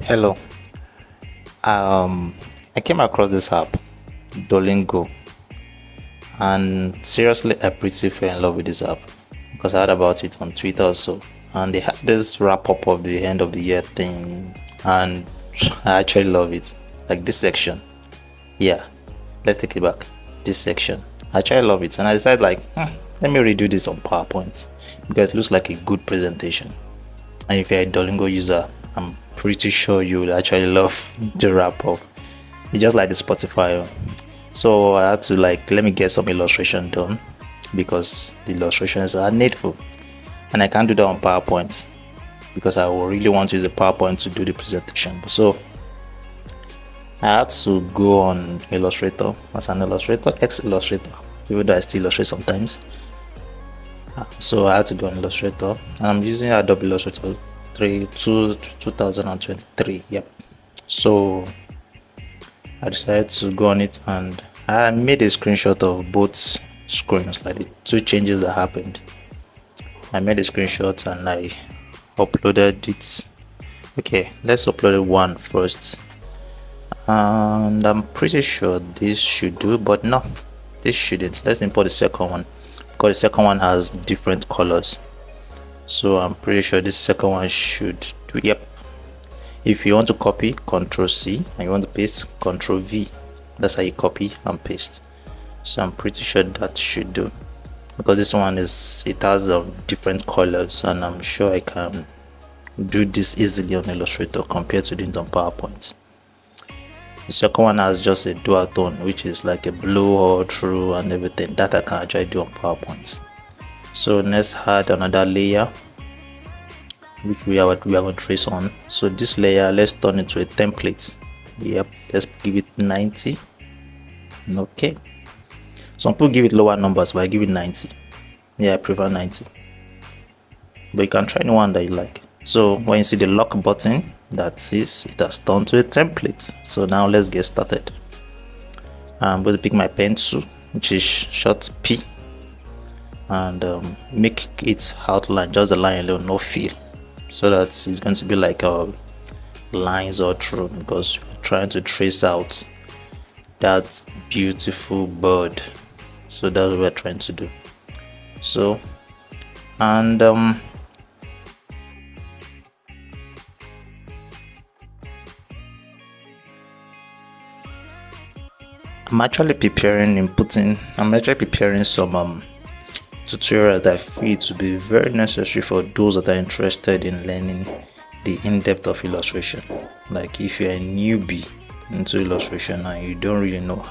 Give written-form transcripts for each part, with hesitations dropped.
Hello. I came across this app, Duolingo, and seriously, I pretty fell in love with this app because I heard about it on Twitter also, and they had this wrap up of the end of the year thing, and I actually love it. Like this section, yeah. Let's take it back. This section, I actually love it, and I decided let me redo this on PowerPoint because it looks like a good presentation. And if you're a Duolingo user, I'm pretty sure you will actually love the wrap up. It's just like the Spotify. So I had to let me get some illustration done because the illustrations are needful, and I can't do that on PowerPoint because I will really want to use the PowerPoint to do the presentation. So I had to go on Illustrator as an illustrator, ex-illustrator, even though I still illustrate sometimes. So I had to go on Illustrator, and I'm using Adobe Illustrator 2023. Yep. So I decided to go on it, and I made a screenshot of both screens, like the two changes that happened. I made a screenshot and I uploaded it. Okay, let's upload one first, and I'm pretty sure this should do, but no, this shouldn't. Let's import the second one because the second one has different colors. So I'm pretty sure this second one should do. Yep. If you want to copy, Ctrl C, and you want to paste, Ctrl V. That's how you copy and paste. So I'm pretty sure that should do, because this one it has different colors, and I'm sure I can do this easily on Illustrator compared to doing it on PowerPoint. The second one has just a dual tone, which is like a blue or true and everything that I can actually do on PowerPoint. So let's add another layer, which we are going to trace on. So this layer, let's turn it to a template. Yep, let's give it 90. Okay, some people give it lower numbers, but I give it 90. Yeah, I prefer 90, but you can try any one that you like. So when you see the lock button, that is, it has turned to a template. So now let's get started. I'm going to pick my pencil, which is short P, and make it outline, just the line alone, no fill, so that it's going to be like lines all through, because we're trying to trace out that beautiful bird. So that's what we're trying to do. So, and I'm actually preparing some tutorial that I feel to be very necessary for those that are interested in learning the in-depth of illustration. Like if you're a newbie into illustration and you don't really know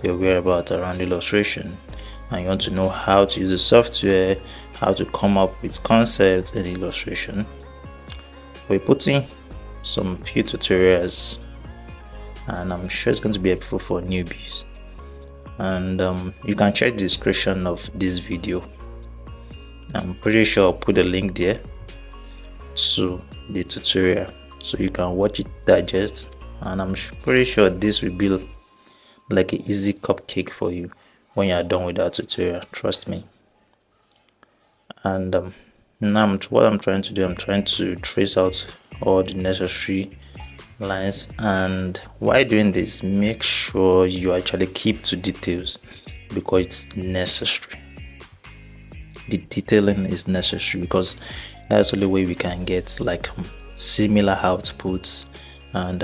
your whereabouts around illustration, and you want to know how to use the software, how to come up with concepts in illustration, we're putting some few tutorials, and I'm sure it's going to be helpful for newbies. And you can check the description of this video. I'm pretty sure I'll put a link there to the tutorial so you can watch it, digest, and I'm pretty sure this will be like an easy cupcake for you when you're done with that tutorial, trust me. And now what I'm trying to do, I'm trying to trace out all the necessary lines, and while doing this, make sure you actually keep to details because it's necessary. The detailing is necessary because that's the only way we can get like similar outputs and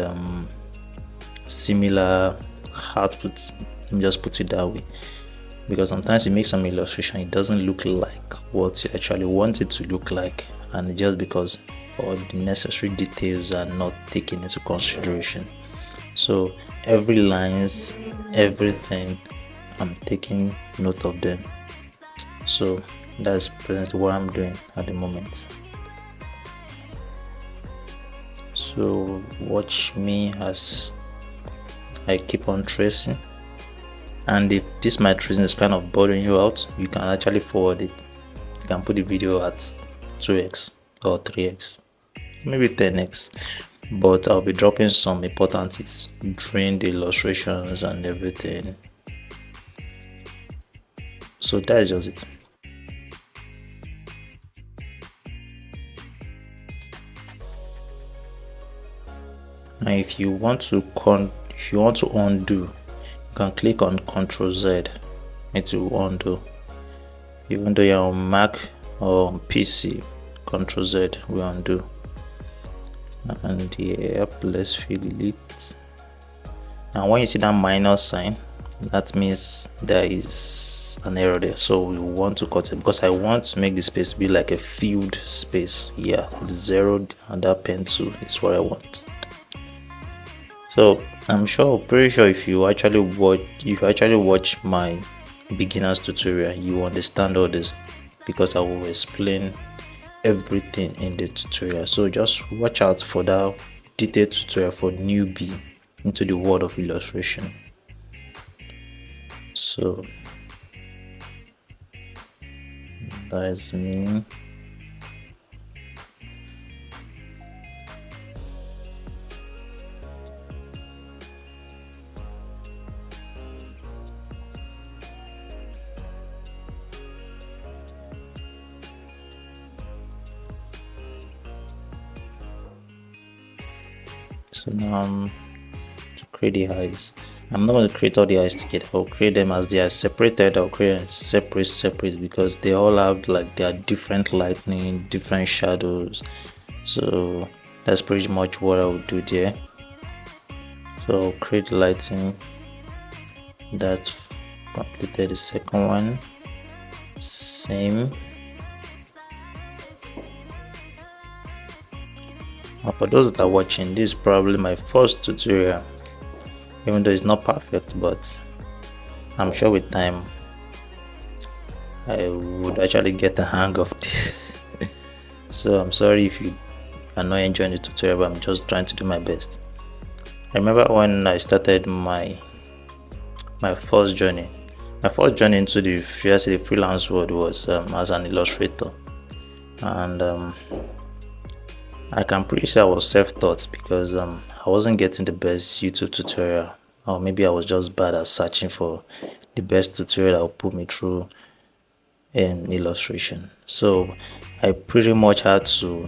similar outputs. Let me just put it that way, because sometimes you make some illustration, it doesn't look like what you actually want it to look like, and just because all the necessary details are not taken into consideration. So every lines, everything, I'm taking note of them. So that's presently what I'm doing at the moment. So watch me as I keep on tracing, and if this my tracing is kind of bothering you out, you can actually forward it. You can put the video at 2x or 3x, maybe 10x, but I'll be dropping some important hits during the illustrations and everything. So that is just it. And if you want to undo, you can click on Ctrl Z. It will undo. Even though you're on Mac or on PC, Ctrl Z will undo. And yep, let's fill it. And when you see that minus sign, that means there is an error there, so we want to cut it, because I want to make the space be like a filled space. Yeah, the zero and that pencil is what I want. So I'm pretty sure if you actually watch my beginners tutorial, you understand all this, because I will explain everything in the tutorial. So just watch out for that detailed tutorial for newbie into the world of illustration. So that is me. So now to create the eyes, I'm not going to create all the eyes together. I'll create them as they are separated. I'll create them separate because they all have like their different lighting, different shadows. So that's pretty much what I will do there. So I'll create the lighting. That completed the second one. Same. For those that are watching, this is probably my first tutorial, even though it's not perfect, but I'm sure with time I would actually get the hang of this. So I'm sorry if you are not enjoying the tutorial, but I'm just trying to do my best. I remember when I started my first journey into the freelance world was as an illustrator, and I can pretty say I was self-taught, because I wasn't getting the best YouTube tutorial, or maybe I was just bad at searching for the best tutorial that would put me through in illustration. So I pretty much had to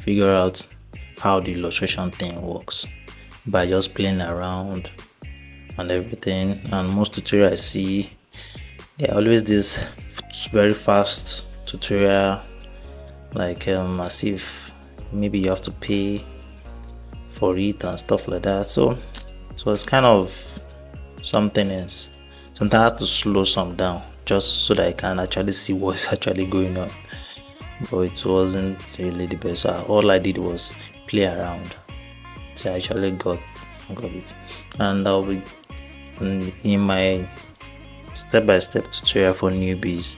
figure out how the illustration thing works by just playing around and everything. And most tutorials I see, they're always this very fast tutorial, like as if maybe you have to pay for it and stuff like that. So it was kind of something else. Sometimes I have to slow some down just so that I can actually see what's actually going on, but it wasn't really the best. So all I did was play around till I actually got it. And I'll be in my step-by-step tutorial for newbies.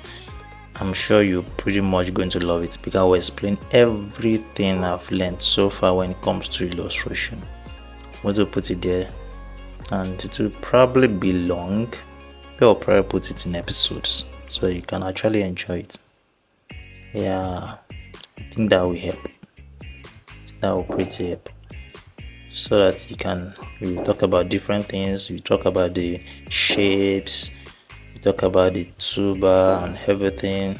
I'm sure you're pretty much going to love it, because I will explain everything I've learned so far when it comes to illustration. I'm going to put it there, and it will probably be long, but I'll probably put it in episodes so you can actually enjoy it. Yeah, I think that will help. That will pretty help, so that we talk about different things. We talk about the shapes, we talk about the toolbar and everything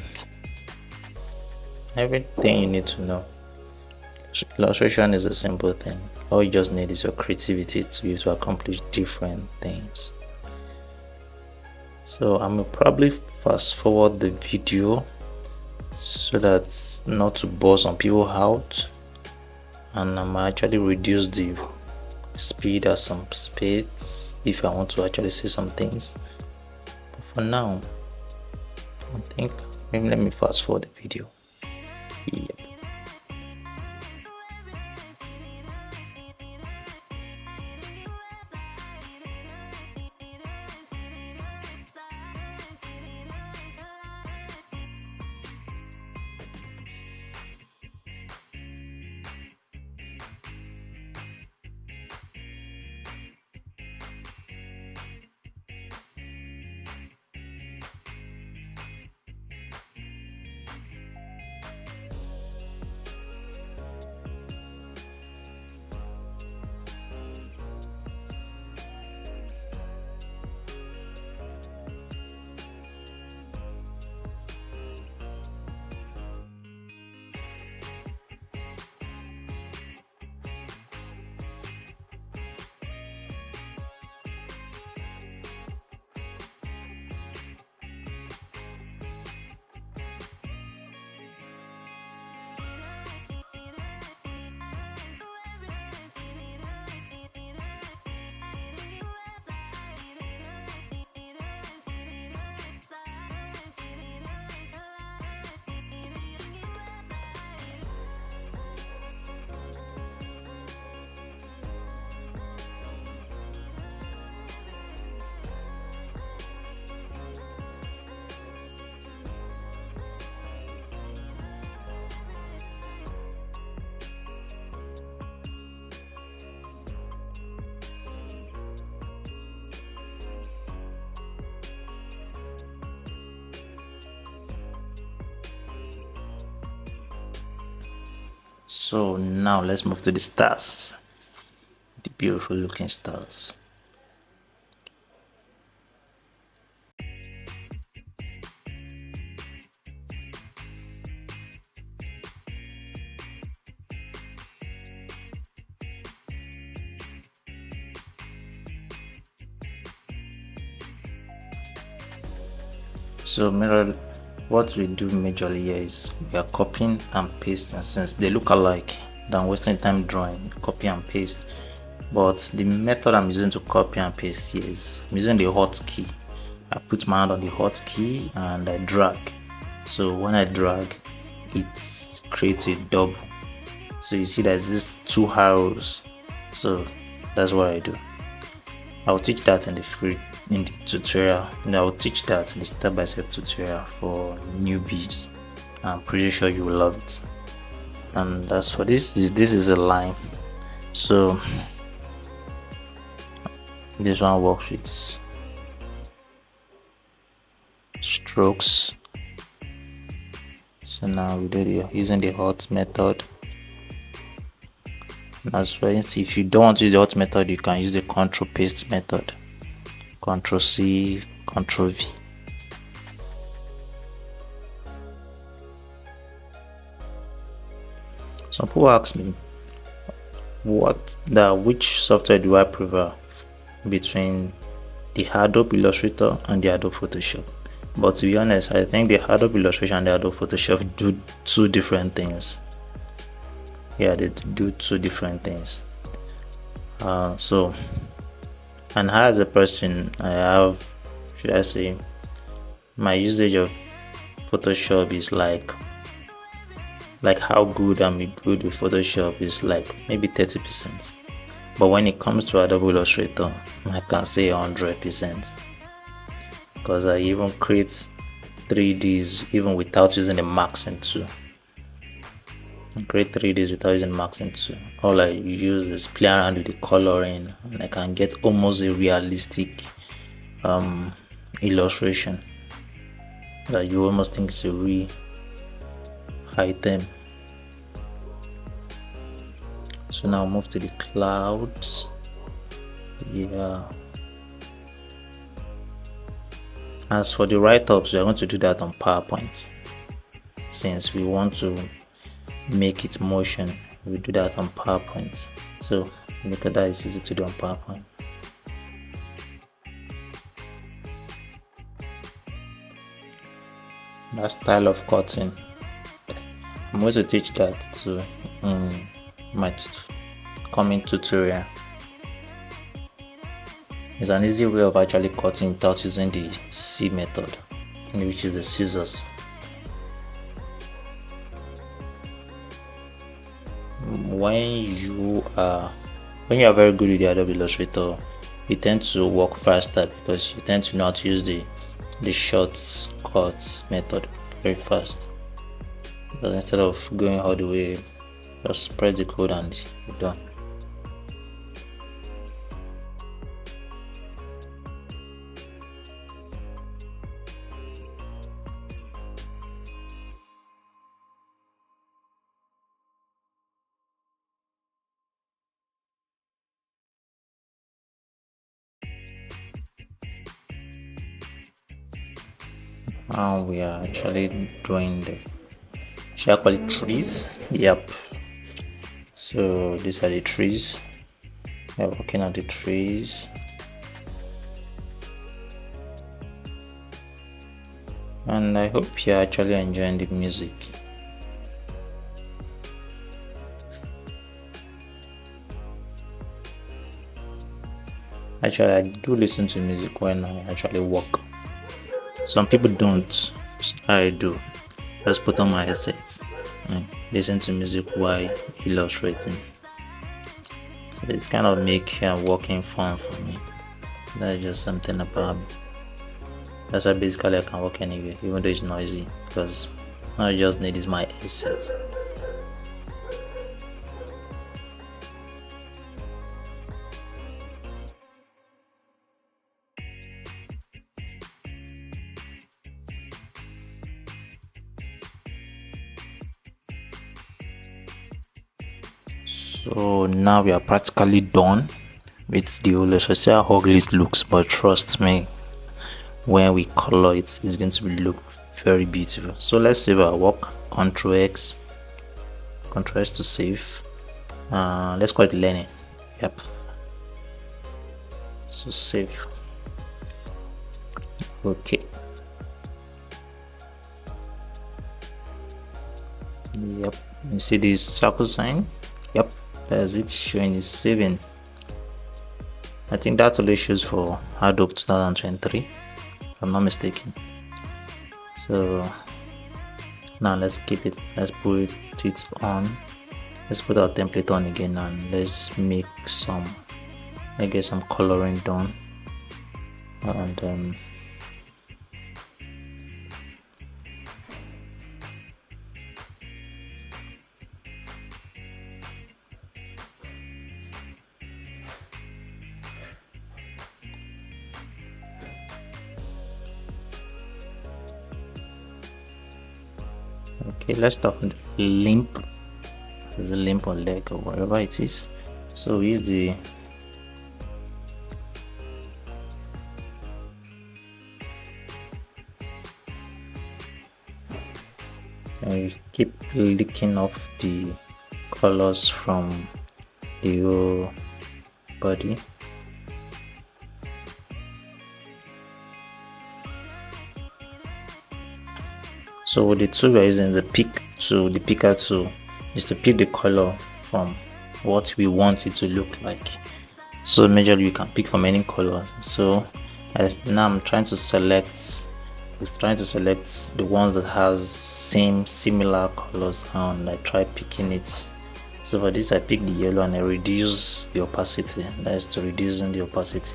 you need to know. Illustration is a simple thing. All you just need is your creativity to be able to accomplish different things. So I'm gonna probably fast forward the video so that not to bore some people out, and I'm actually reduce the speed at some space if I want to actually say some things. But for now, I think maybe let me fast forward the video. Yep. So now let's move to the stars, the beautiful looking stars. So mirror, what we do majorly here is we are copying and pasting. Since they look alike, than wasting time drawing, copy and paste. But the method I'm using to copy and paste here is I'm using the hotkey. I put my hand on the hotkey and I drag. So when I drag, it creates a double. So you see there's these two arrows. So that's what I do. I'll teach that in the tutorial. And I'll teach that in the step-by-step tutorial for newbies. I'm pretty sure you will love it. And as for this is a line. So this one works with strokes. So now we do using the hot method. As well, if you don't want to use the hot method, you can use the control paste method. Control C, Control V. Some people ask me which software do I prefer between the Adobe Illustrator and the Adobe Photoshop. But to be honest, I think the Adobe Illustrator and the Adobe Photoshop do two different things. Yeah, they do two different things. So, and as a person, I have, should I say, my usage of Photoshop is like how good I'm good with Photoshop is like maybe 30%. But when it comes to Adobe Illustrator, I can say 100%, because I even create 3Ds even without using the Maxing tool. I create 3Ds without using Maxing tool. All I use is play around with the coloring, and I can get almost a realistic illustration that you almost think it's a real item. So now move to the clouds. Yeah. As for the write-ups, we are going to do that on PowerPoint. Since we want to make it motion, we do that on PowerPoint. So look at that, it's easy to do on PowerPoint. That style of cutting, I'm going to teach that to in my coming tutorial. It's an easy way of actually cutting without using the C method, which is the scissors. When you are very good with the Adobe Illustrator, you tend to work faster because you tend to know how to use the shortcut method very fast. But instead of going all the way, just press the code and you're done. Now we are actually drawing the, shall I call it trees? Yep. So these are the trees. We are working on the trees. And I hope you're actually enjoying the music. Actually, I do listen to music when I actually work. Some people don't. I do. Just put on my headsets and listen to music while illustrating. So it's kind of make working fun for me. That's just something about me. That's why basically I can work anywhere, even though it's noisy, because all I just need is my headset. So now we are practically done with the Illustrator. See how ugly it looks, but trust me, when we color it, it's going to look very beautiful. So let's save our work. Ctrl X, Ctrl S to save. Let's call it learning. Yep. So save. Okay. Yep. You see this circle sign? Yep. That's it, showing is saving. I think that only shows for Adobe 2023, if I'm not mistaken. So now let's keep it. Let's put it on. Let's put our template on again, and let's make some. Let's get some coloring done. And okay, let's start with the limp. There's a limp or leg or whatever it is. So we use the and we keep licking off the colors from the whole body. So the tool we're using, the picker tool, is to pick the color from what we want it to look like. So majorly you can pick from any color. So now I'm trying to select. It's trying to select the ones that has similar colors, and I try picking it. So for this I pick the yellow and I reduce the opacity. That is to reducing the opacity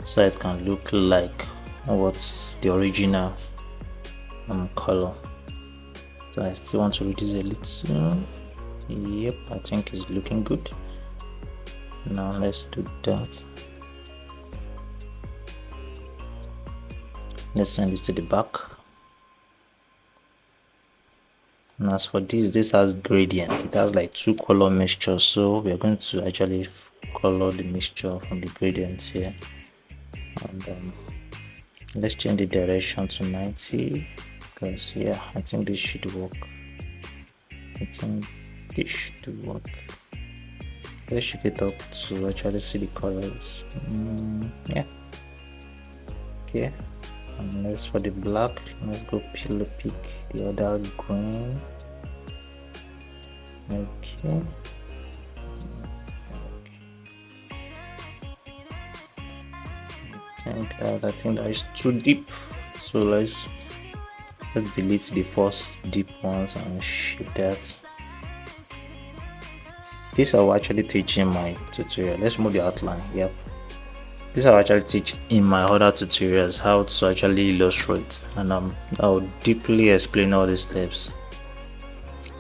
so it can look like what's the original color. So I still want to reduce a little. Yep, I think it's looking good. Now let's do that. Let's send this to the back. And as for this has gradients. It has like two color mixtures, so we are going to actually color the mixture from the gradients here. And let's change the direction to 90, because yeah, I think this should work. Let's shift it up to actually see the colors. Yeah. Okay. And let's for the black, let's go pick the other green. Okay. I think that is too deep. So let's delete the first deep ones and shift that. This I will actually teach in my tutorial. Let's remove the outline. Yep. This I will actually teach in my other tutorials how to actually illustrate, and I'll deeply explain all the steps.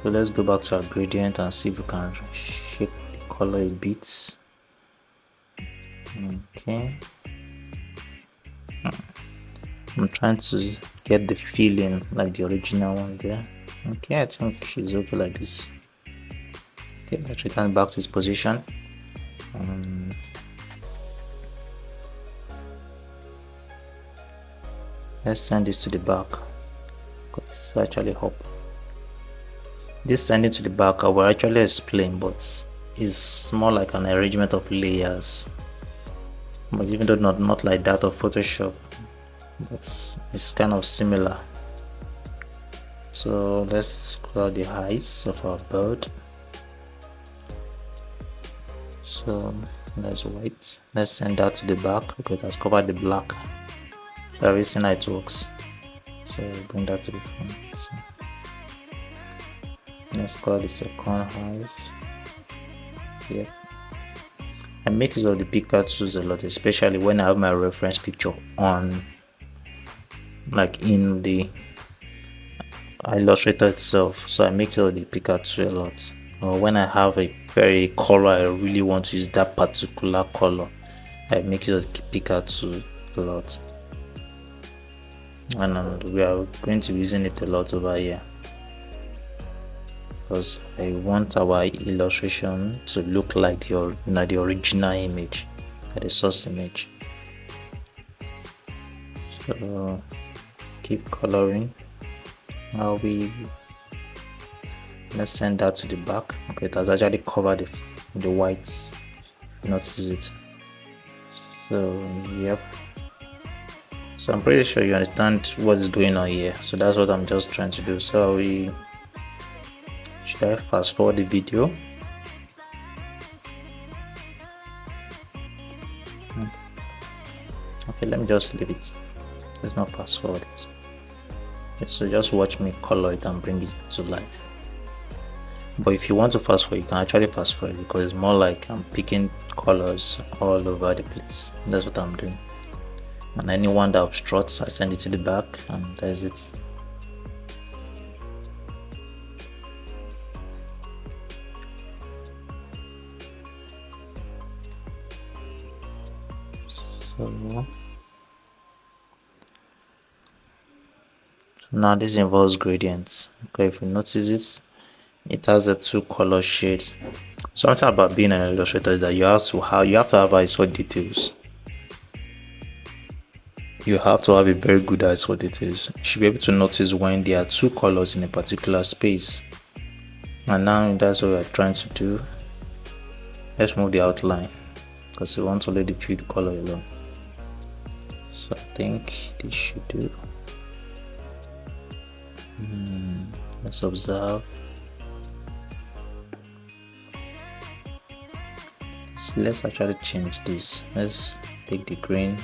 So let's go back to our gradient and see if we can shape the color a bit. Okay. I'm trying to get the feeling like the original one there. Okay, I think it's okay like this. Okay, let's return back to its position. Let's send this to the back. It's actually up. This sending to the back I will actually explain, but it's more like an arrangement of layers. But even though not like that of Photoshop, but it's kind of similar. So let's color the eyes of our bird. So that's white. Let's send that to the back because it has covered the black. Very seen how it works. So bring that to the front. So let's color the second eyes. Yep. I make use of the picker tools a lot, especially when I have my reference picture on, like in the Illustrator itself. So I make use of the picker tool a lot. Or when I have a very color I really want to use that particular color, I make use of the picker tool a lot. And we are going to be using it a lot over here. because I want our illustration to look like the original image, like the source image. So keep coloring. Now let's send that to the back. Okay, it has actually covered the whites. Notice it. So yep. So I'm pretty sure you understand what is going on here. So that's what I'm just trying to do. So should I fast forward the video? Okay, let me just leave it. Let's not fast forward it. Okay, so just watch me color it and bring it to life. But if you want to fast forward, you can actually fast forward because it's more like I'm picking colors all over the place. That's what I'm doing. And anyone that obstructs, I send it to the back, and that's it. So now this involves gradients. Okay, if you notice it has a 2 color shades. Something about being an illustrator is that you have to have ISO details. You have to have a very good ISO details. You should be able to notice when there are 2 colors in a particular space. And now that's what we're trying to do. Let's move the outline because we want to let the field color alone. So I think this should do. Let's observe. So let's actually change this. Let's take the green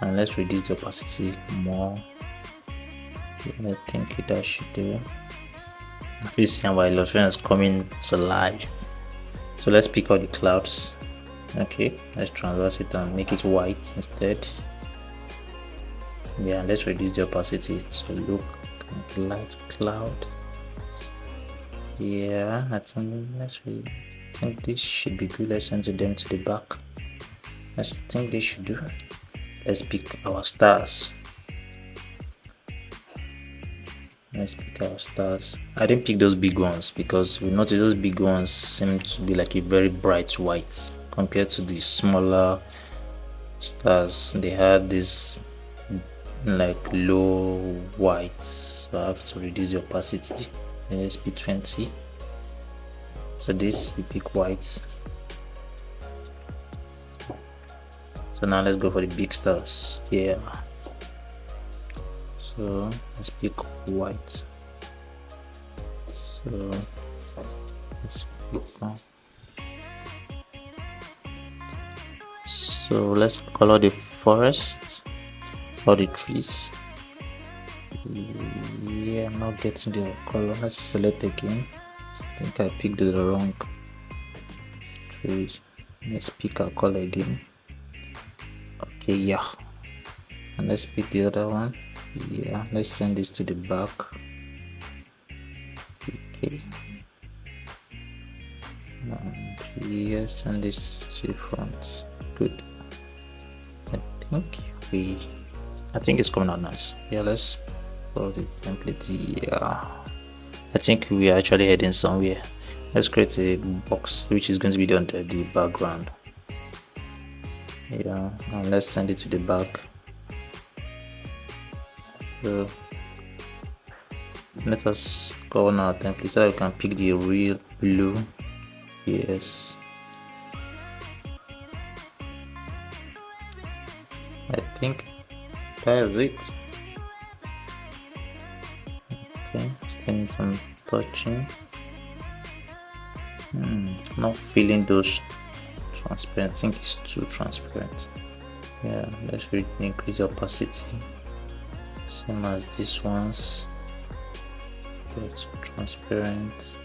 and let's reduce the opacity more. I think that should do. If you see our illustration is coming to life. So let's pick out the clouds. Okay, let's transverse it and make it white instead. Yeah, let's reduce the opacity to look like a light cloud. Yeah, I think this should be good. Let's send them to the back. I think this should do. Let's pick our stars. Let's pick our stars. I didn't pick those big ones because we noticed those big ones seem to be like a very bright white compared to the smaller stars. They had this like low white, so I have to reduce the opacity. Let's be 20. So this we pick white. So now let's go for the big stars. Yeah. So let's pick white. So let's pick one. So let's color the forest or the trees. Yeah, I'm not getting the color. Let's select again. I think I picked the wrong trees. Let's pick our color again. Okay, yeah. And let's pick the other one. Yeah, let's send this to the back. Okay. And yes, send this to the front. Good. I think it's coming out nice. Yeah, let's follow the template. Yeah, I think we are actually heading somewhere. Let's create a box which is going to be under the background. Yeah, and let's send it to the back. So let us go on our template so that we can pick the real blue. Yes, I think that is it. Okay, still need some touching. Not feeling those transparent. I think it's too transparent. Yeah, let's increase the opacity. Same as these ones. Get too transparent.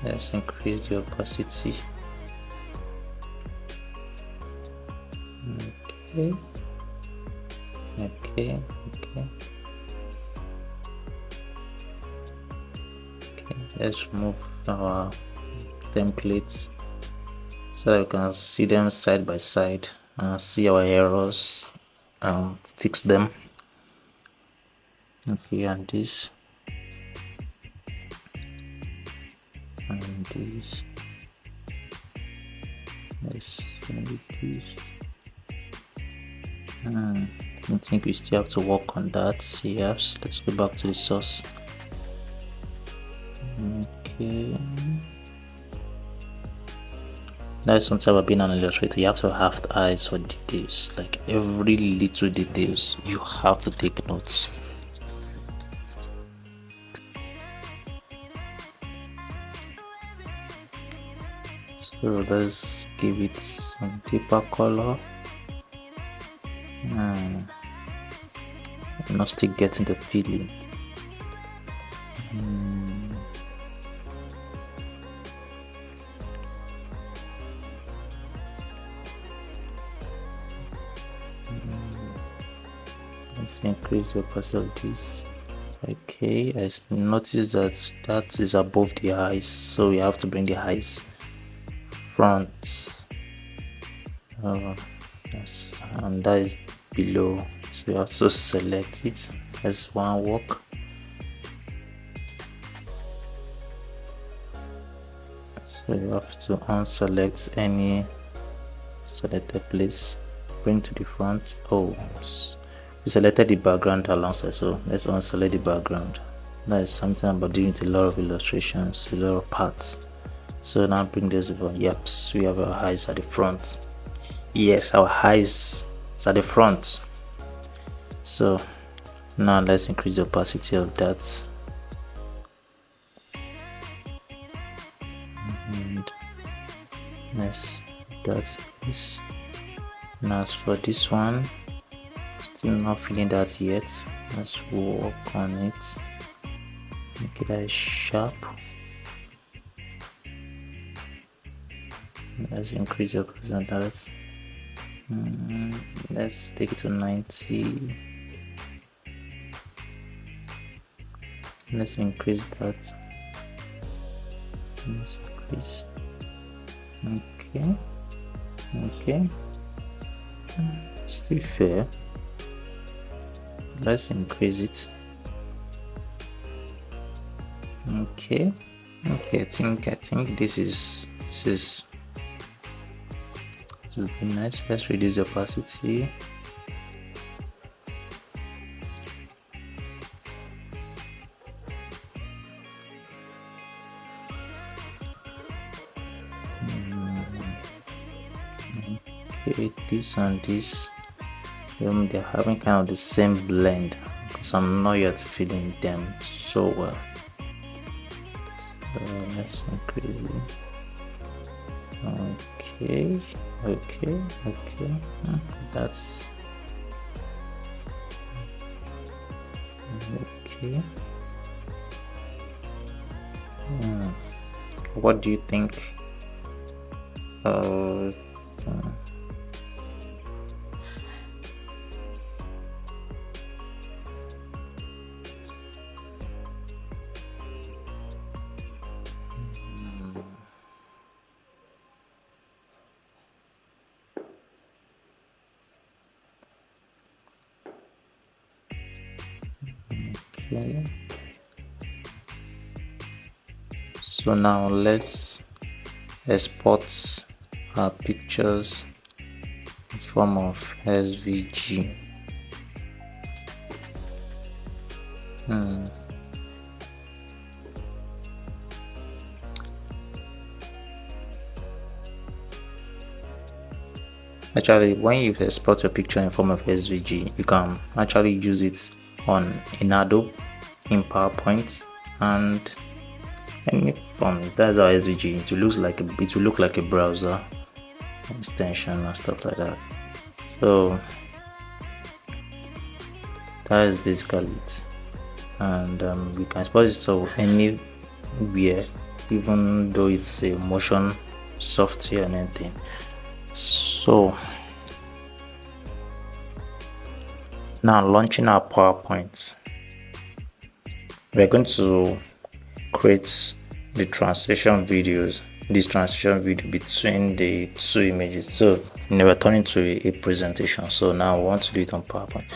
Let's increase the opacity. Okay. Okay. Let's remove our templates so that we can see them side by side and see our errors and fix them. Okay, and this. and this. Let's reduce. I think we still have to work on that. Yes, let's go back to the source. Okay. That's something about being an illustrator. You have to have the eyes for details. Like every little details, you have to take notes. So let's give it some deeper color. I'm not still getting the feeling. Let's increase the opacity of this. Okay, I noticed that is above the eyes, so we have to bring the eyes front. Yes, and that is below, so we also select it as one work. So you have to unselect any selected place, bring to the front. Oh, we selected the background alongside, so let's unselect the background. That is something about doing a lot of illustrations, a lot of parts. So now bring this over. Yep, we have our eyes at the front. Yes, our eyes is at the front. So now let's increase the opacity of that. And yes, that is. Now as for this one, still not feeling that yet. Let's work on it. Make it as sharp. Let's increase the opacity on that. Let's take it to 90. Let's increase that. Let's increase. Okay. Still fair. Let's increase it. Okay. I think this is nice. Let's reduce the opacity. Okay, this and this, they're having kind of the same blend because I'm not yet feeling them so well. So let's increase it. Okay. That's okay. What do you think? Okay. So now let's export our pictures in form of SVG. Actually, when you export your picture in form of SVG, you can actually use it in Adobe, in PowerPoint, and any form. That's how SVG. It will look like a browser extension and stuff like that. So that is basically it, and we can export it to anywhere, even though it's a motion software and anything. So now launching our PowerPoint, we're going to create the transition videos, this transition video between the two images. So we're turning to a presentation. So now I want to do it on PowerPoint.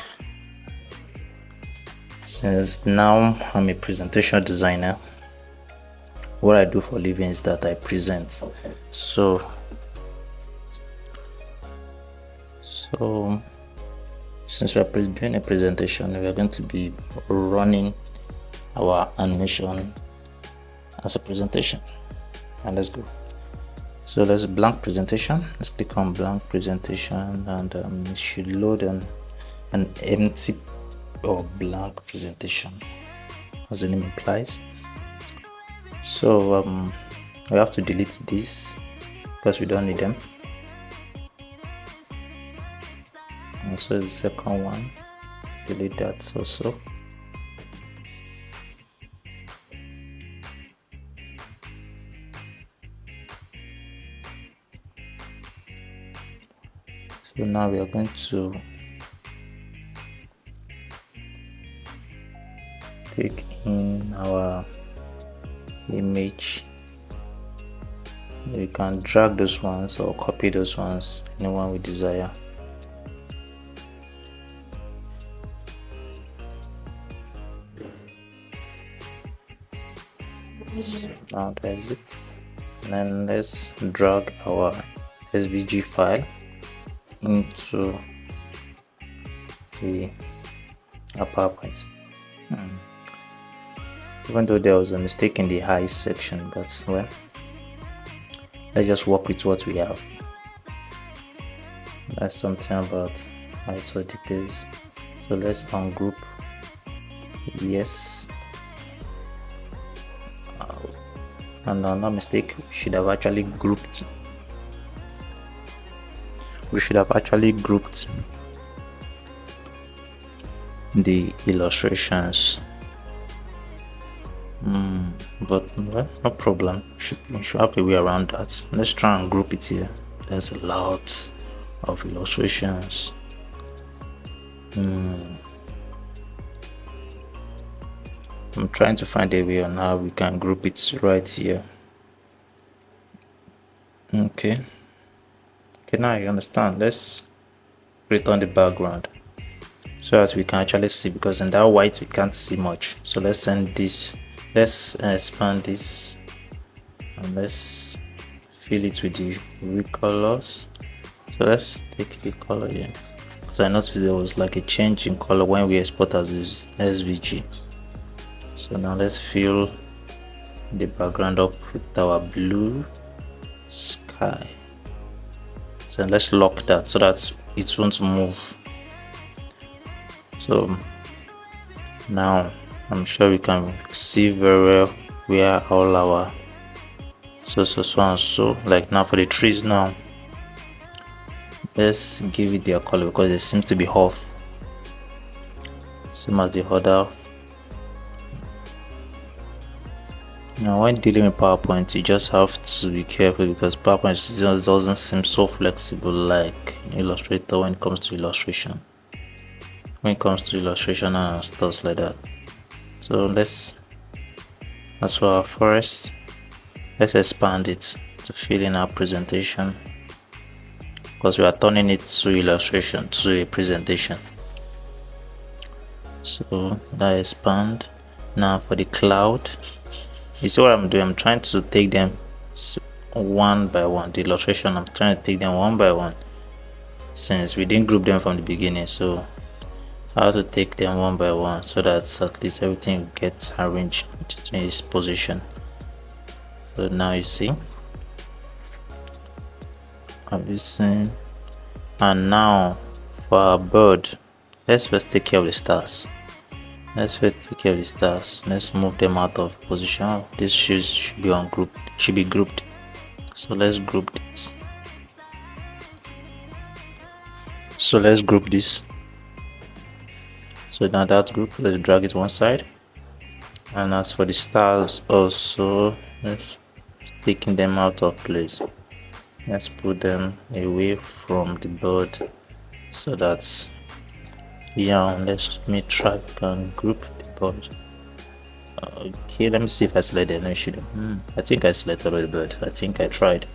Since now I'm a presentation designer, what I do for living is that I present. So since we're doing a presentation, we are going to be running our animation as a presentation. And let's go. So let's blank presentation. Let's click on blank presentation, and it should load an empty or blank presentation, as the name implies. So we have to delete this because we don't need them. And so the second one, delete that also. So now we are going to take in our image. We can drag those ones or copy those ones, anyone we desire. Now that's it. And then let's drag our SVG file into our PowerPoint. Even though there was a mistake in the high section, but well, let's just work with what we have. That's something about ISO details. So let's ungroup. Yes. And no mistake, we should have actually grouped. The illustrations. But well, no problem. We should have a way around that. Let's try and group it here. There's a lot of illustrations. I'm trying to find a way on how we can group it right here. Okay, now you understand. Let's return the background so as we can actually see, because in that white we can't see much. So let's send this, let's expand this, and let's fill it with the recolors. So let's take the color here, because I noticed there was like a change in color when we export as this SVG. So now let's fill the background up with our blue sky. So let's lock that so that it won't move. So now I'm sure we can see very well where all our so and so. Like now for the trees, now let's give it their color because it seems to be off, same as the other. Now when dealing with PowerPoint, you just have to be careful because PowerPoint just doesn't seem so flexible like Illustrator when it comes to illustration. And stuff like that. So let's, as for our forest, let's expand it to fill in our presentation, because we are turning it to illustration, to a presentation. So that expand. Now for the cloud, you see what I'm doing? I'm trying to take them one by one. The illustration, I'm trying to take them one by one, since we didn't group them from the beginning. So I have to take them one by one so that at least everything gets arranged to its position. So now you see, have you seen? And now for our bird, let's first take care of the stars. Let's move them out of position. These shoes should be ungrouped, should be grouped. So let's group this. So now that's group, let's drag it one side. And as for the stars also, let's taking them out of place. Let's put them away from the bird so that's, yeah, let me try and group the bird. Okay, let me see if I selected them. I think I selected the bird. I think I tried.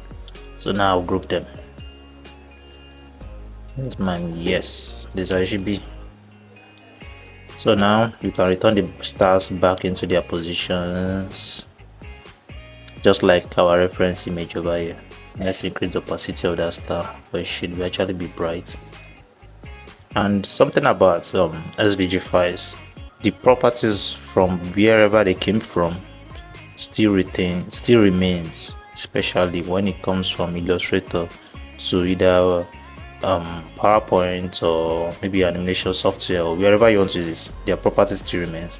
So now I'll group them. That's mine. Yes, this is how it should be. So now you can return the stars back into their positions. just like our reference image over here. Let's increase the opacity of that star, but it should actually be bright. And something about SVG files, the properties from wherever they came from still remains, especially when it comes from Illustrator to either PowerPoint or maybe animation software or wherever you want to use it. Their properties still remains,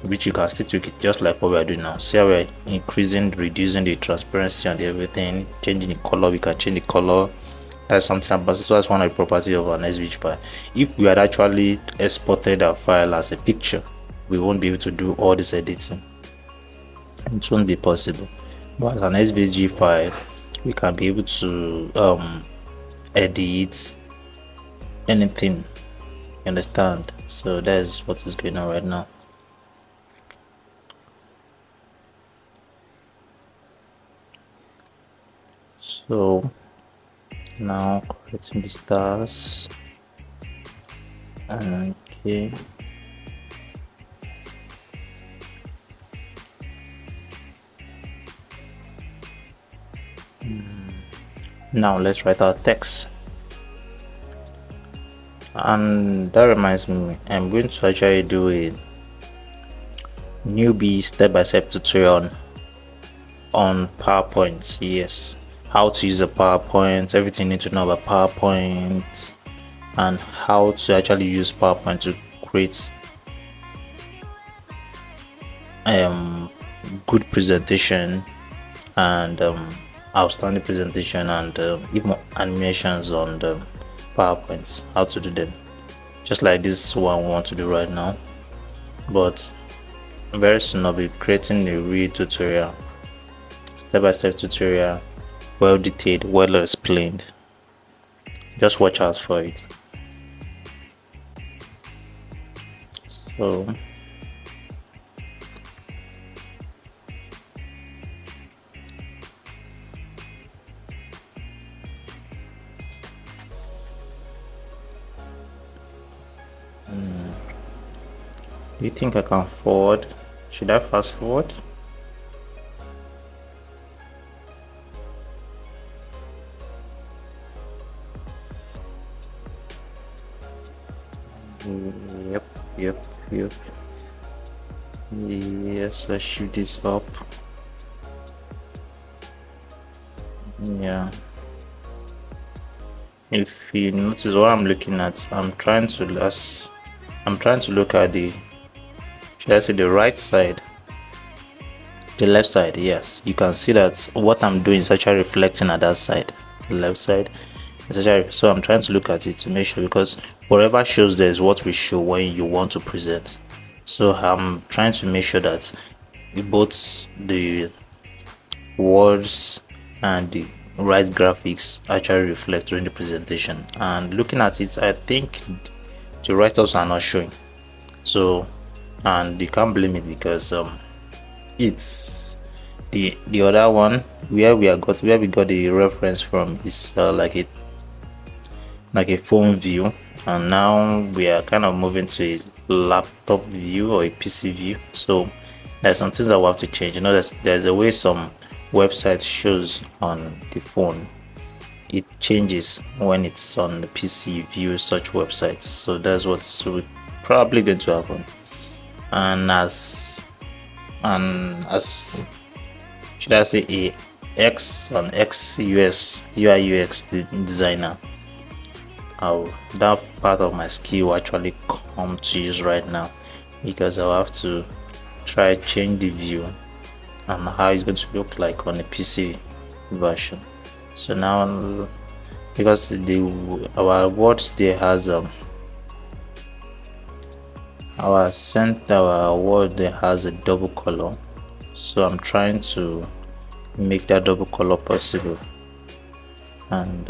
which you can still tweak it, just like what we are doing now. See how we're reducing the transparency and everything, changing the color. We can change the color. That's something about it. So that's one of the properties of an SVG file. If we had actually exported our file as a picture, we won't be able to do all this editing. It won't be possible. But as an SVG file, we can be able to edit anything. You understand? So that's what is going on right now. So now creating the stars. Okay. Now let's write our text. And that reminds me, I'm going to actually do a newbie step-by-step tutorial on PowerPoint. Yes, how to use a PowerPoint, everything you need to know about PowerPoint, and how to actually use PowerPoint to create good presentation and outstanding presentation, and even animations on the PowerPoints, how to do them, just like this one we want to do right now. But very soon I'll be creating a real tutorial, step-by-step tutorial, well detailed, well explained. Just watch out for it. So do you think I can forward? Should I fast forward? Yep. Yes, let's shoot this up. Yeah. If you notice what I'm looking at, I'm trying to look at the, should I say, the right side, the left side. Yes, you can see that what I'm doing is actually reflecting at that side, the left side. So I'm trying to look at it to make sure, because whatever shows there is what we show when you want to present. So I'm trying to make sure that both the words and the right graphics actually reflect during the presentation. And looking at it, I think the write-ups are not showing. So, and you can't blame it, because it's the other one where we got the reference from is like a phone view, and now we are kind of moving to a laptop view or a PC view. So there's some things that we have to change. You know, there's a way some website shows on the phone, it changes when it's on the PC view such websites. So that's what's probably going to happen. And as should I say, a ex US UI UX designer, that part of my skill will actually come to use right now, because I'll have to try change the view and how it's going to look like on a PC version. So now, because our words there has our word there has a double color, so I'm trying to make that double color possible, and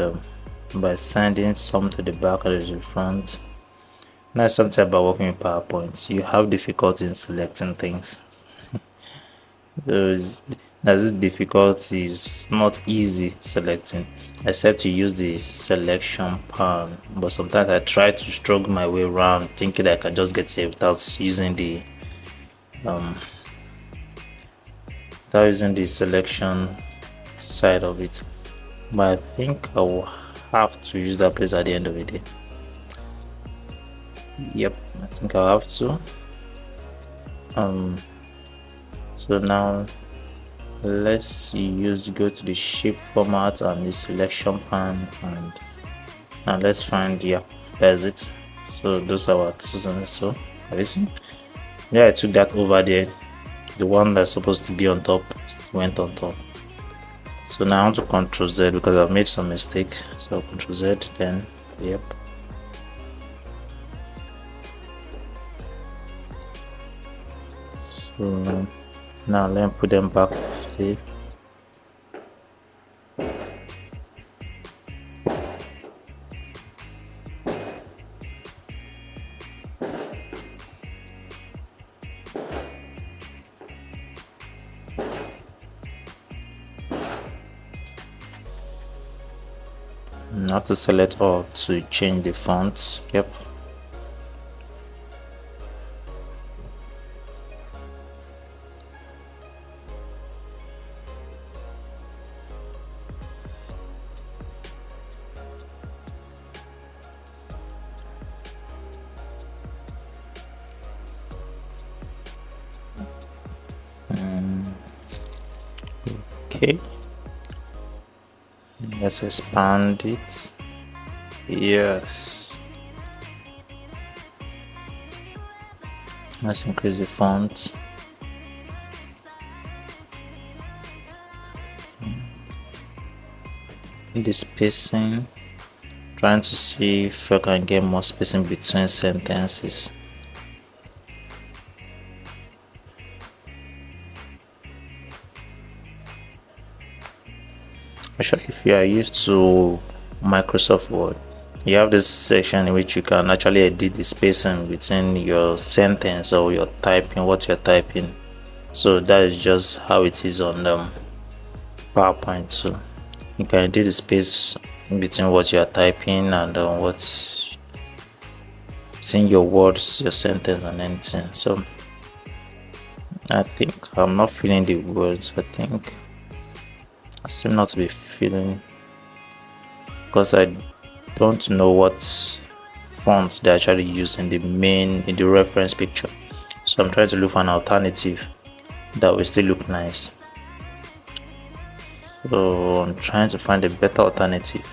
by sending some to the back and to the front. Now, something about working with PowerPoint, you have difficulty in selecting things. There's this difficulty, is not easy selecting, except you use the selection pan. But sometimes I try to struggle my way around, thinking that I can just get it without using the without using the selection side of it, but I think I will have to use that place at the end of the day. Yep, I think I'll have to. So now let's go to the shape format and the selection pan, and let's find, yeah, there's it. So those are our tools. And so have you seen? Yeah, I took that over there. The one that's supposed to be on top went on top. So now I want to Ctrl Z because I've made some mistake. So Ctrl Z, then yep. So now let me put them back. See. I have to select all to change the font. Yep. Okay. Let's expand it. Yes. Let's increase the font. The spacing. Trying to see if I can get more spacing between sentences. I'm sure if you are used to Microsoft Word, you have this section in which you can actually edit the spacing between your sentence or your typing, what you're typing. So that is just how it is on PowerPoint. So you can edit the space between what you are typing and what's in your words, your sentence, and anything. So I think I'm not feeling the words. I seem not to be feeling, because I don't know what fonts they actually use in the reference picture. So I'm trying to look for an alternative that will still look nice. So I'm trying to find a better alternative.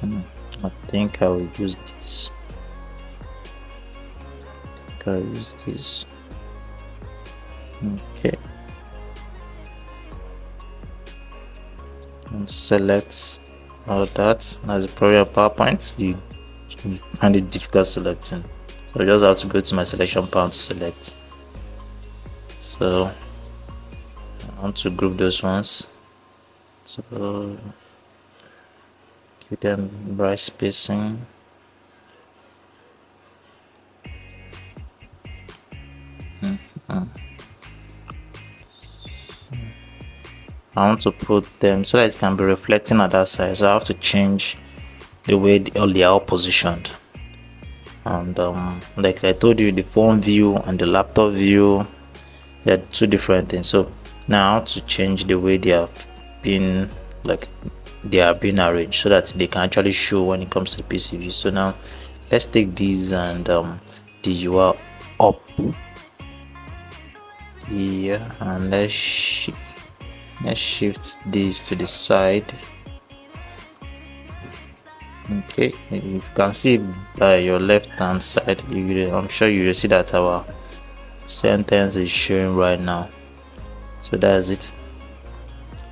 I think I will use this. Okay. And select all that. As a problem of PowerPoint, you find it difficult selecting. So I just have to go to my selection panel to select. So I want to group those ones. So give them right spacing. I want to put them so that it can be reflecting at that side. So I have to change the way they are all positioned. And like I told you, the phone view and the laptop view, they're two different things. So now I have to change the way they are being arranged so that they can actually show when it comes to PC view. So now let's take these and the UR up. Yeah, and let's shift these to the side. Okay, you can see by your left hand side, I'm sure you will see that our sentence is showing right now. So that's it.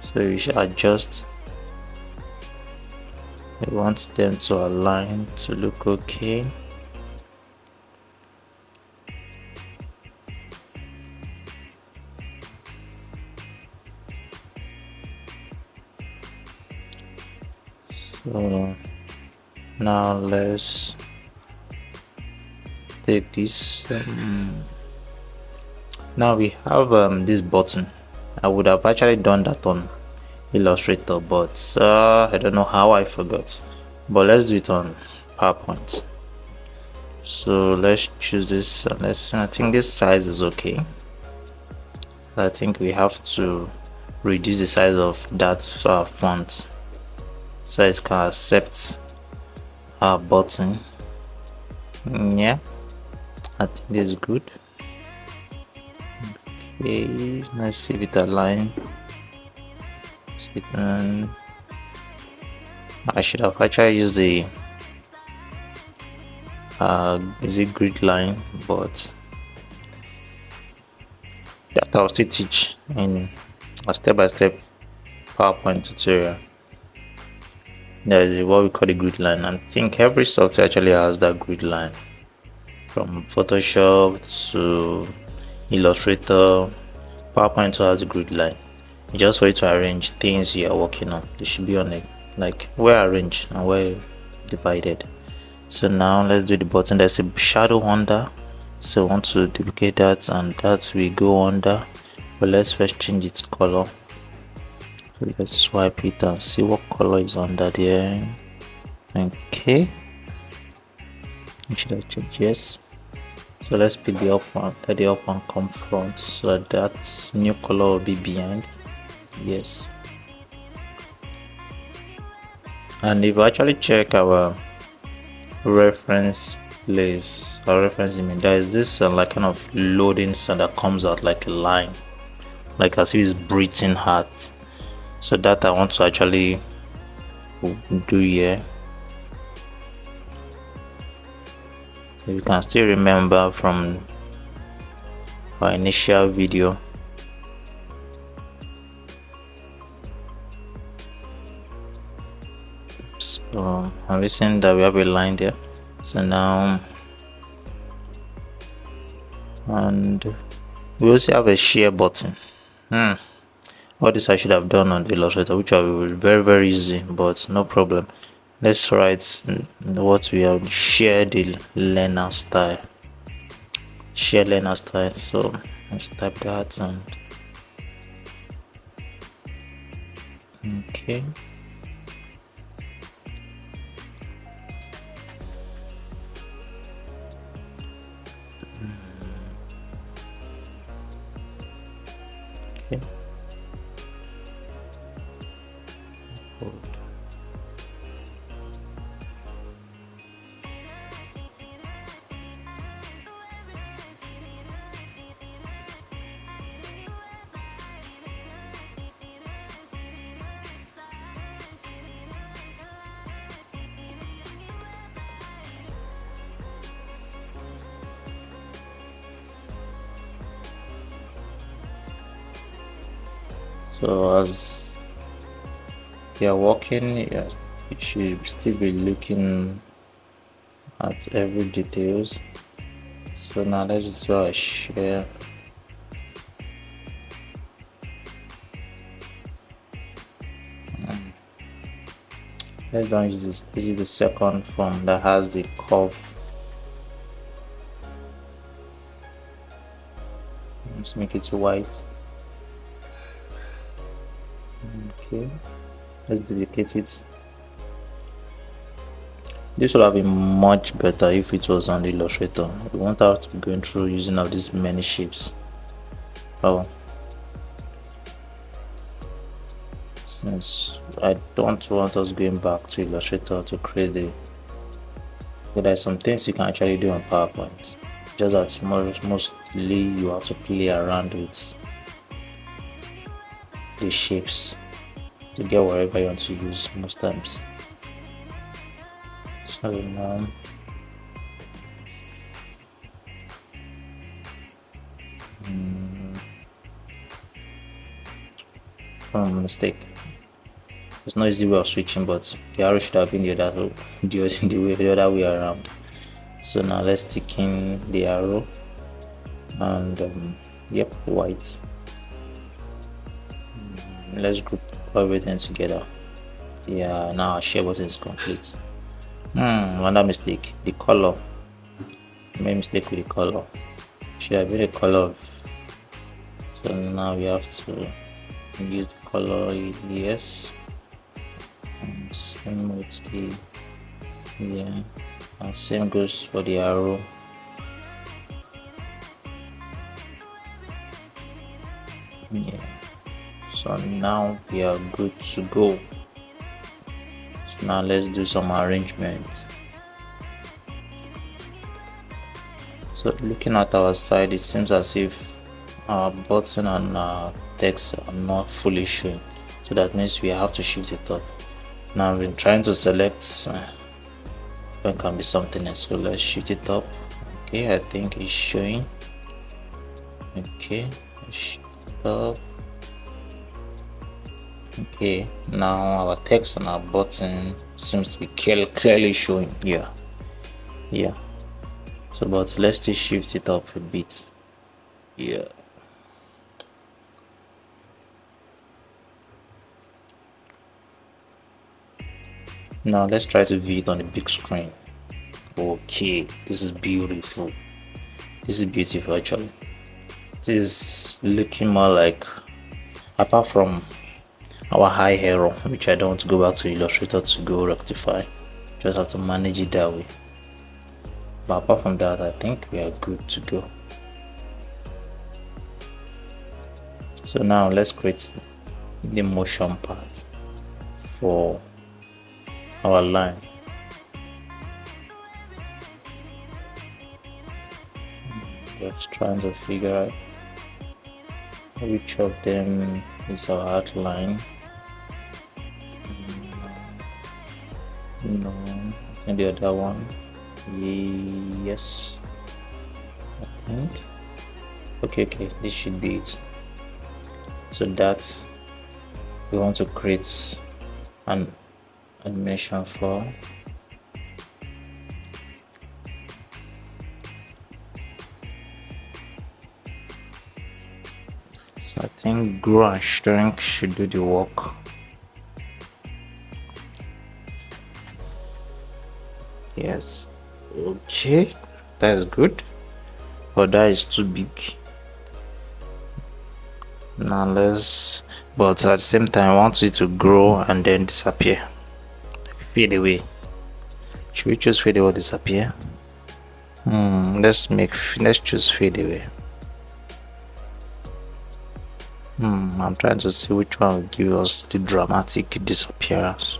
So you should adjust. I want them to align to look okay. So now let's take this. Now we have this button. I would have actually done that on Illustrator, but I don't know how I forgot. But let's do it on PowerPoint. So let's choose this, and I think this size is okay. I think we have to reduce the size of that font so it can accept our button. Yeah, I think this is good. Okay, let's see if it align. I should have actually used the is it grid line, but that I'll still teach in a step-by-step PowerPoint tutorial. There is what we call the grid line, and I think every software actually has that grid line, from Photoshop to Illustrator. PowerPoint also has a grid line, just for you to arrange things you are working on. They should be on it, like well arranged and well divided. So now let's do the button. There's a shadow under, so I want to duplicate that, and that we go under, but let's first change its color. So let's swipe it and see what color is under there. Okay, should I change? Yes. So let's pick the up one, let the up one come front, so that new color will be behind. Yes. And if you actually check our reference place, our reference image, there is this like kind of loading sound that comes out like a line, like as if it's breathing hard. So that I want to actually do here. You can still remember from our initial video. So I'm listening that we have a line there. So now, and we also have a share button. All this I should have done on the Illustrator, which was very easy, but no problem. Let's write what we have: share the learner style. Share learner style. So let's type that, and okay. Okay. So as you are working, you should still be looking at every details. So now let's do a share. Let's don't use this. This is the second form that has the curve. Let's make it white. Okay, let's duplicate it. This would have been much better if it was on the Illustrator. We won't have to be going through using of these many shapes. Oh, since I don't want us going back to Illustrator to create the, but there are some things you can actually do on PowerPoint, just that mostly you have to play around with the shapes to get whatever you want to use most times. So now mistake. There's no easy way of switching, but the arrow should have been the other way around. So now let's stick in the arrow, and yep, white. Let's group everything together. Yeah, now our share button is complete. Another mistake, the color. Made mistake with the color. Should have been a color. So now we have to use the color, yes, and same with the, yeah, and same goes for the arrow. Yeah, so now we are good to go. So now let's do some arrangement. So looking at our side, it seems as if our button and our text are not fully shown, so that means we have to shift it up. Now we're trying to select when can be something else, so let's shift it up. Okay, I think it's showing. Okay, let's shift it up. Okay, now our text and our button seems to be clearly showing. Yeah, so but let's still shift it up a bit. Yeah, now let's try to view it on the big screen. Okay, this is beautiful. This is beautiful actually. This is looking more like, apart from our high error, which I don't want to go back to Illustrator to go rectify, just have to manage it that way. But apart from that, I think we are good to go. So now let's create the motion part for our line. Just trying to figure out which of them is our outline. No, I think the other one. Yes, I think. Okay, this should be it. So that we want to create an animation for. So I think grow and shrink should do the work. Yes, okay, that's good, but that is too big. Now but at the same time I want it to grow and then disappear, fade away. Should we choose fade away or disappear? Let's choose fade away. I'm trying to see which one will give us the dramatic disappearance.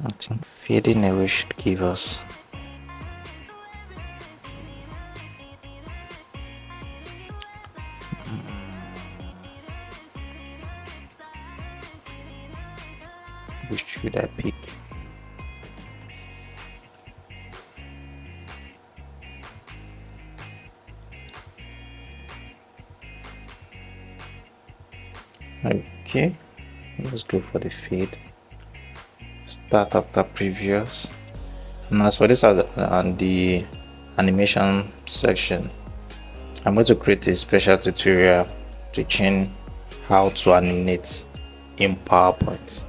I think fading away should give us. Which should I pick? Okay, let's go for the fade. Start after previous. And as for this and the animation section, I'm going to create a special tutorial teaching how to animate in PowerPoint,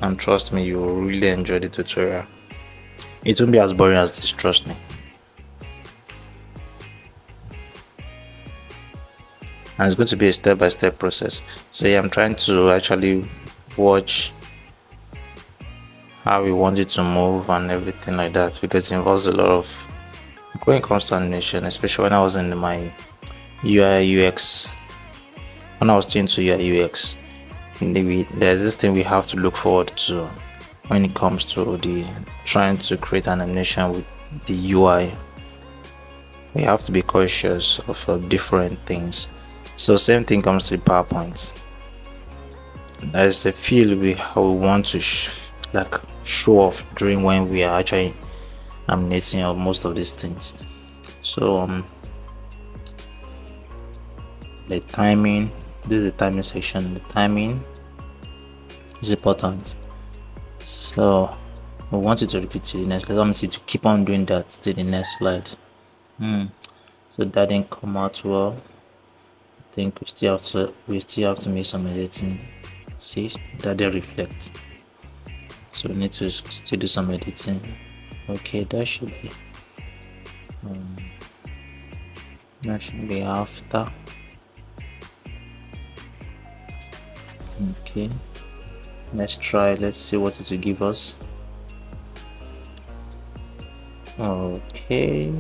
and trust me, you will really enjoy the tutorial. It won't be as boring as this, trust me. And it's going to be a step-by-step process. So yeah, I'm trying to actually watch how we want it to move and everything like that, because it involves a lot of, when it comes to animation, especially when I was in my UI UX, when I was still into UI UX, there's this thing we have to look forward to when it comes to the trying to create an animation with the UI. We have to be cautious of different things. So same thing comes to the PowerPoint. There's a feel we want to show off during when we are actually animating most of these things. So the timing, this is the timing section. The timing is important, so we want it to repeat to the next. Let me see, to keep on doing that to the next slide. So that didn't come out well. I think we still have to make some editing. See, that they reflect, so we need to still do some editing. Okay, that should be after. Okay, let's see what it will give us. Okay,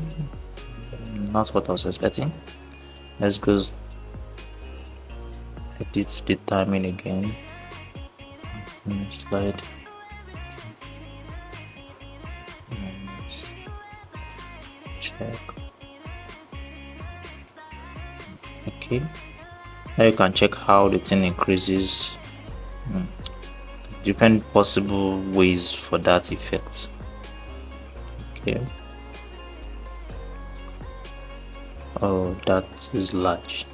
not what I was expecting. Let's go edit the timing again. Slide. Let's check. Okay, now you can check how the thing increases. Different possible ways for that effect. Okay. Oh, that is large.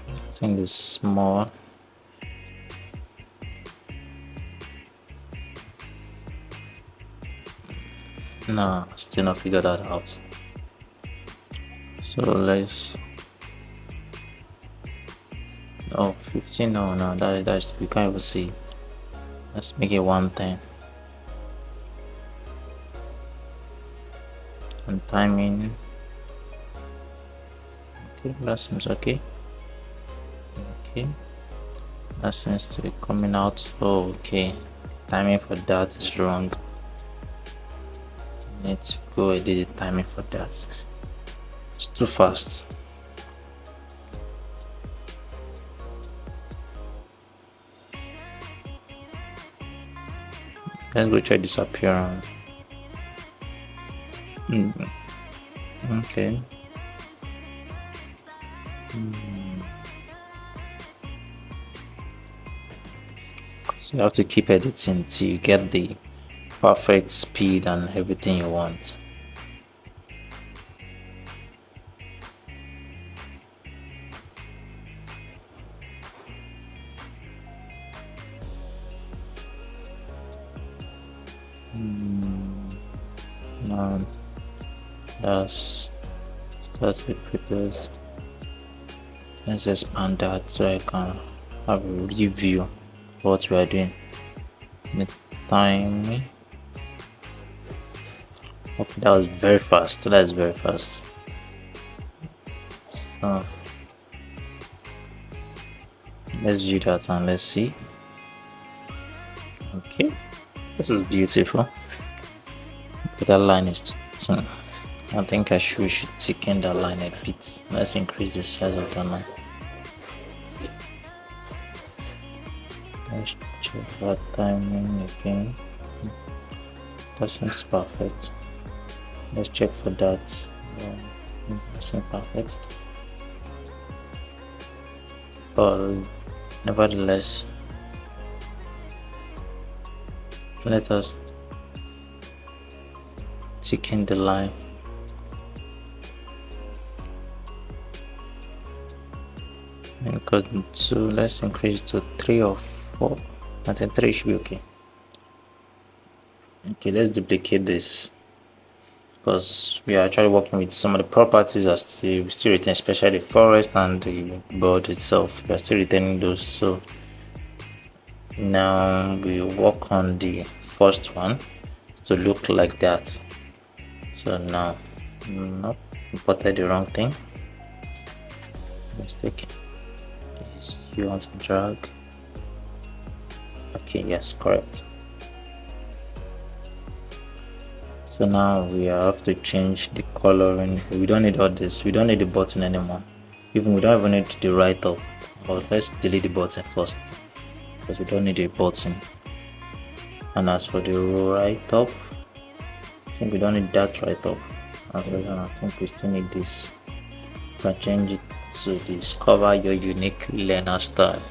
I think it's small. No, still not figure that out. So let's. Oh, 15. No, that's we can't even see. Let's make it 110. And timing. Okay, that seems okay. Okay, that seems to be coming out. Oh, okay, timing for that is wrong. I need to go edit the timing for that. It's too fast. Let's go check this appearance. Okay. So you have to keep editing till you get the perfect speed and everything you want. Now that's started prepares. Let's expand that so I can have a review of what we are doing. The timing. Okay, that was very fast. That's very fast. So let's view that and let's see. Okay, this is beautiful. But that line is too thin. I think we should thicken that line a bit. Let's increase the size of the line. Let's check that timing again. That seems perfect. Let's check for that. That seems perfect. But nevertheless, let us thicken the line. Because so let's increase to 3 or 4. I think 3 should be okay. Okay, let's duplicate this because we are actually working with some of the properties that still retain, especially the forest and the board itself. We are still retaining those. So now we work on the first one to look like that. So now, nope, imported the wrong thing. Mistake. Is you want to drag? Okay, yes, correct. So now we have to change the coloring. We don't need all this. We don't need the button anymore. Even we don't even need the write up. But let's delete the button first because we don't need a button. And as for the write up, I think we don't need that write up. I think we still need this. You can change it to discover your unique learner style.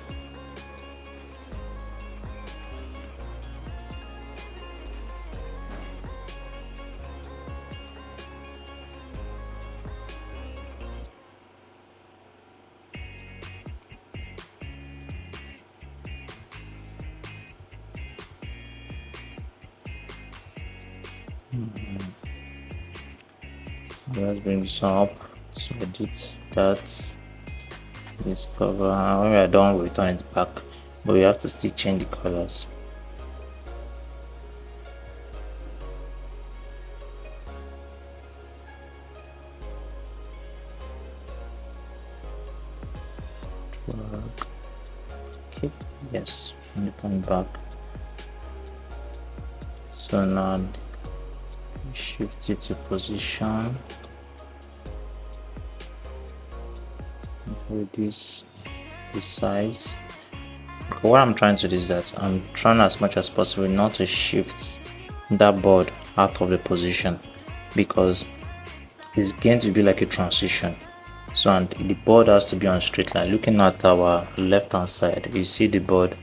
Let's bring this up. So edit that. Discover. When we are done, we'll return it back. But we have to still change the colors. Okay, yes, return back. So now shift it to position, reduce the size. What I'm trying to do is that I'm trying as much as possible not to shift that board out of the position, because it's going to be like a transition. So, and the board has to be on straight line. Looking at our left hand side, you see the board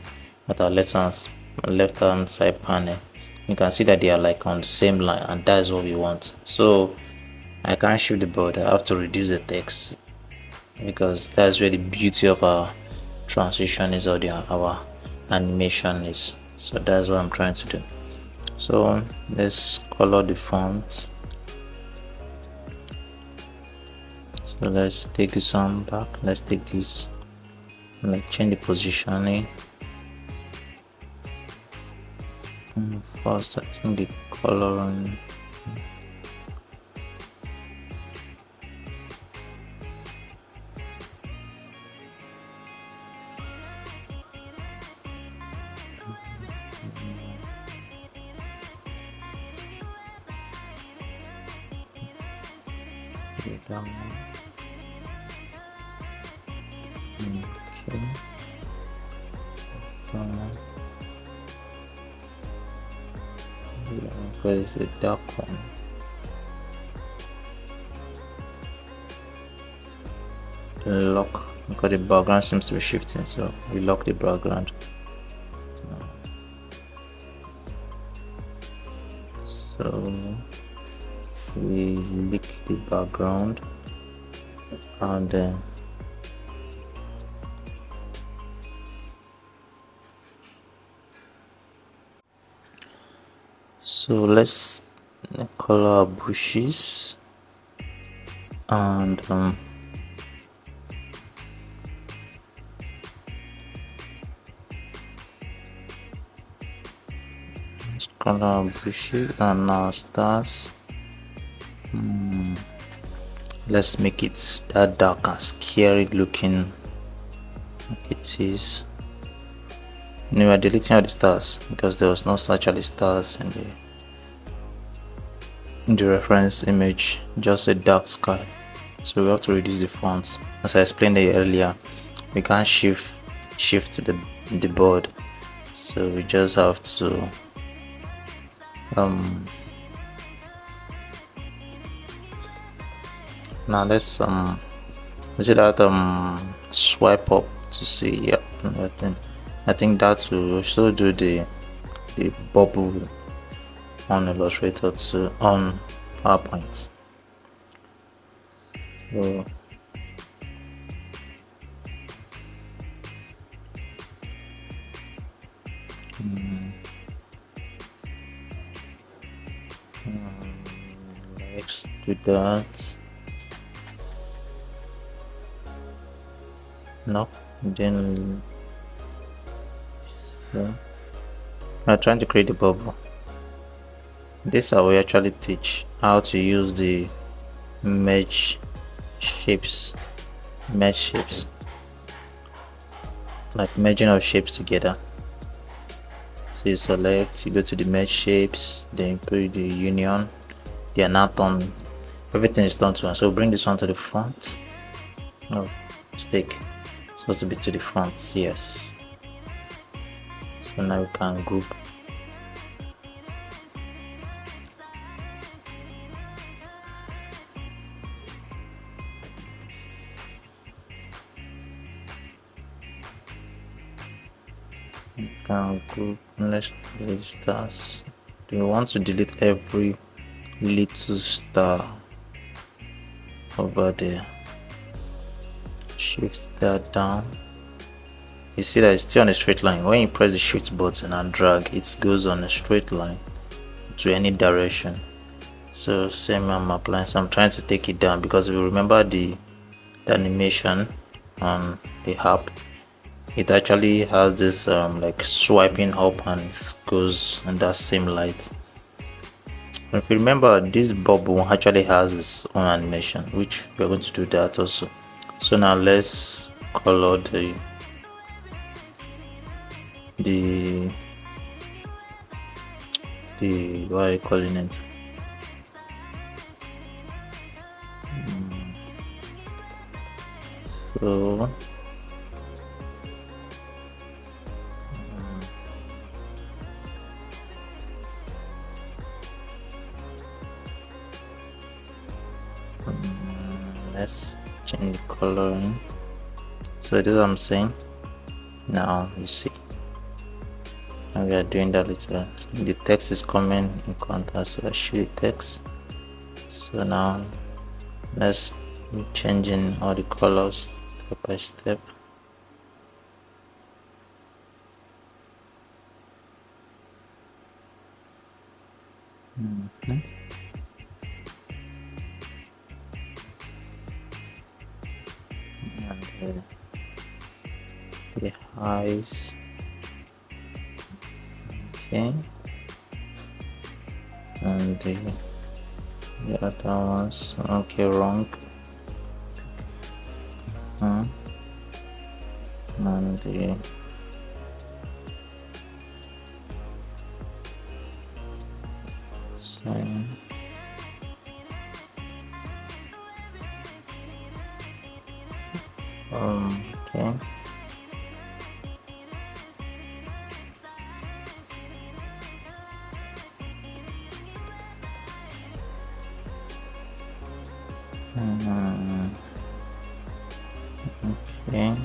at our left hand side panel, you can see that they are like on the same line, and that's what we want. So I can't shift the board, I have to reduce the text, because that's where the beauty of our transition is, or our animation is. So that's what I'm trying to do. So let's color the font. So let's take this one back. Let's take this, like change the positioning. First, I think the color on down. Okay. Where is the dark one? Lock, because the background seems to be shifting, so we lock the background. So we lick the background, and then so let's color our bushes, and let's color our bushes and our stars. Let's make it that dark and scary looking like it is. We are deleting all the stars because there was no actually stars in the reference image, just a dark sky. So we have to reduce the fonts. As I explained earlier, we can't shift the board, so we just have to now let's see that swipe up to see. Yeah, I think that will also do the bubble on Illustrator to on PowerPoint. So let's do that. No, then so I'm trying to create a bubble. This is how we actually teach how to use the merge shapes, like merging of shapes together. So you select, you go to the merge shapes, then you put the union, the anatom, everything is done to one. So bring this one to the front. No mistake, it's supposed to be to the front. Yes. So now we can group. We can group. Let's delete stars. Do we want to delete every little star over there? Shift that down. You see that it's still on a straight line. When you press the shift button and drag, it goes on a straight line to any direction. So same, I'm applying, so I'm trying to take it down, because if you remember the animation on the app, it actually has this like swiping up, and it goes in that same light. If you remember, this bubble actually has its own animation, which we're going to do that also. So now let's color the what are you calling it, So let's change the coloring. So this is what I'm saying. Now you see, and we are doing that little. The text is coming in contrast, so I show the text. So now let's changing all the colors step by step. And the eyes. Okay, and the other ones. Okay, wrong. And the same. Okay. Okay.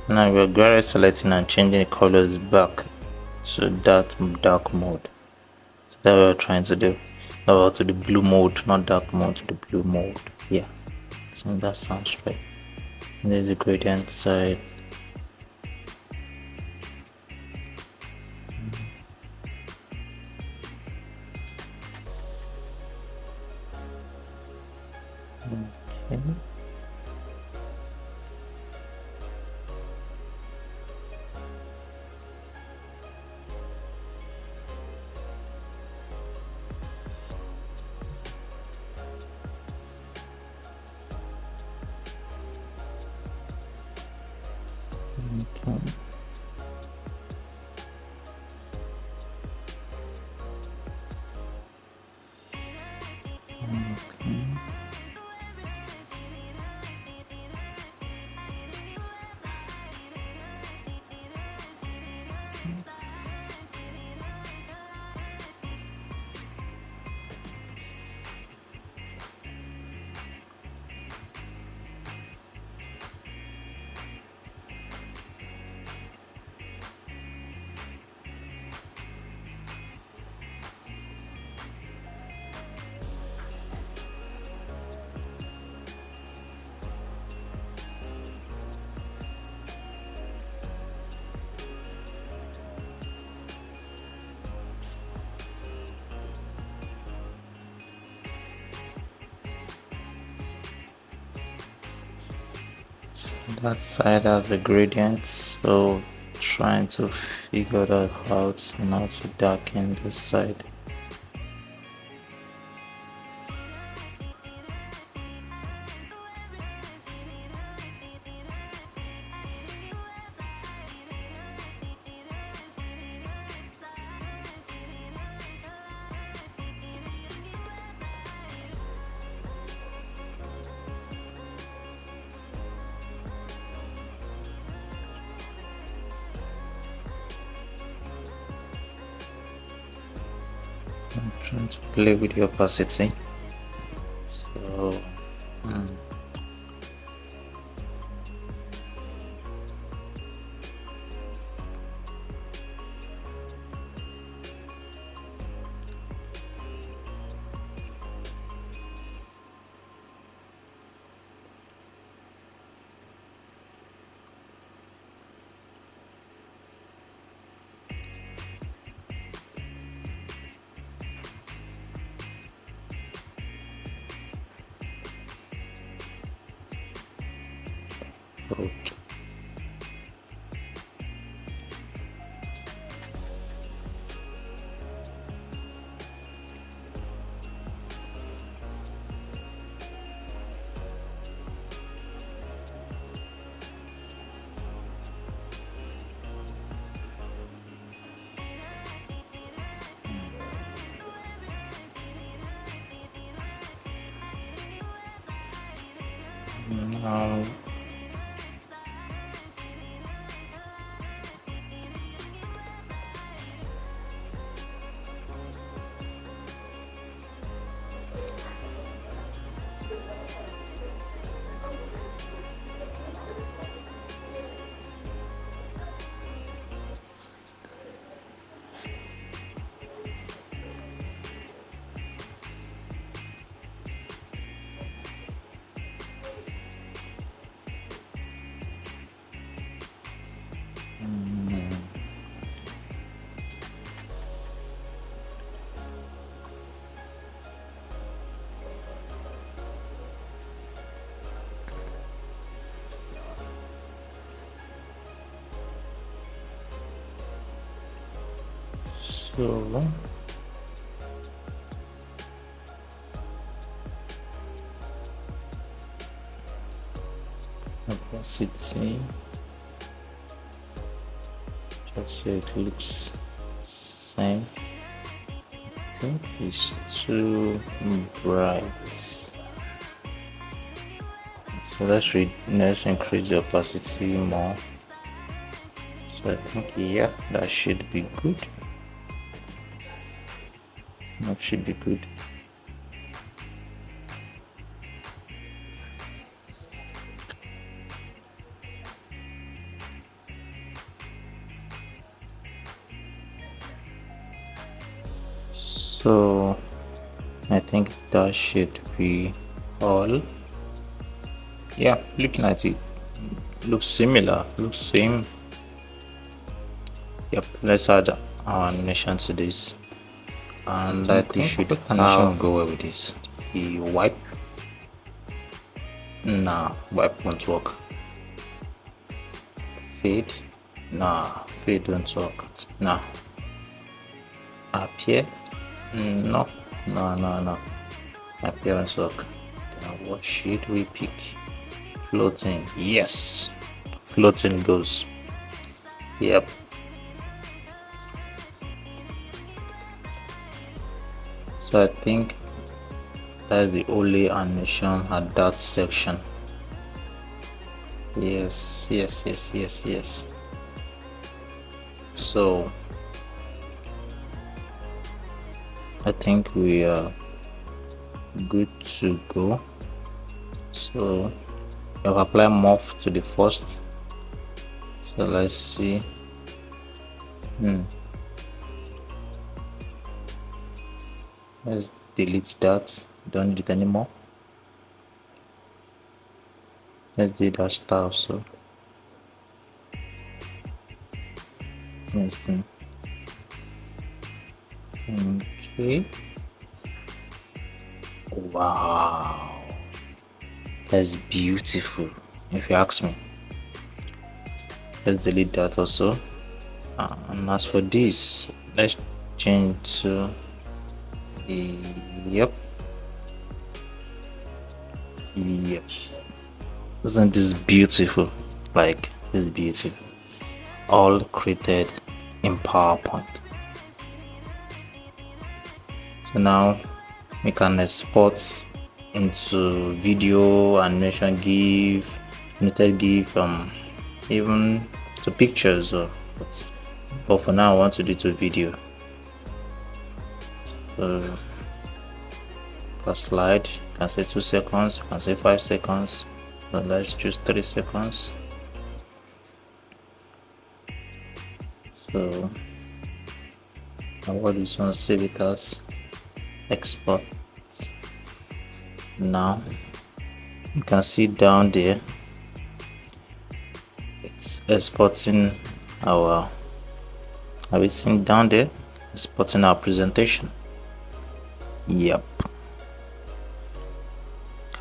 Now we're gradually selecting and changing the colors back to that dark mode. So that we're trying to do. To the blue mode, not dark mode, to the blue mode. Yeah. I think that sounds right. And there's a gradient side. Okay. Okay. So that side has a gradient, so trying to figure that out and how to darken this side. I'm trying to play with the opacity. So okay. Now, so opacity, just so it looks same. I think it's too bright, so let's increase the opacity more. So I think, yeah, that should be good. That should be good. So I think that should be all. Yeah, looking at it, looks similar, looks same. Yep, let's add our animation to this, and I think we should animation go well with this. The wipe. Nah, wipe won't work. Fade. Nah, fade won't work. Nah. Appear. No. Appear won't work. Now what should we pick? Floating. Yes. Floating goes. Yep. So I think that's the only animation at that section. Yes. So I think we are good to go. So I'll apply morph to the first. So let's see. Let's delete that. Don't need it anymore. Let's do that style. So let's see. Okay. Wow, that's beautiful, if you ask me. Let's delete that also. And as for this, let's change to yep. Isn't this beautiful? Like, this is beautiful. All created in PowerPoint. So now we can export into video, animation, GIF, animated GIF, even to pictures. But for now, I want to do to video. So per slide, you can say 2 seconds, you can say 5 seconds. So let's choose 3 seconds. So I will do some, save it as export. Now you can see down there it's exporting our, have you seen down there, exporting our presentation? Yep,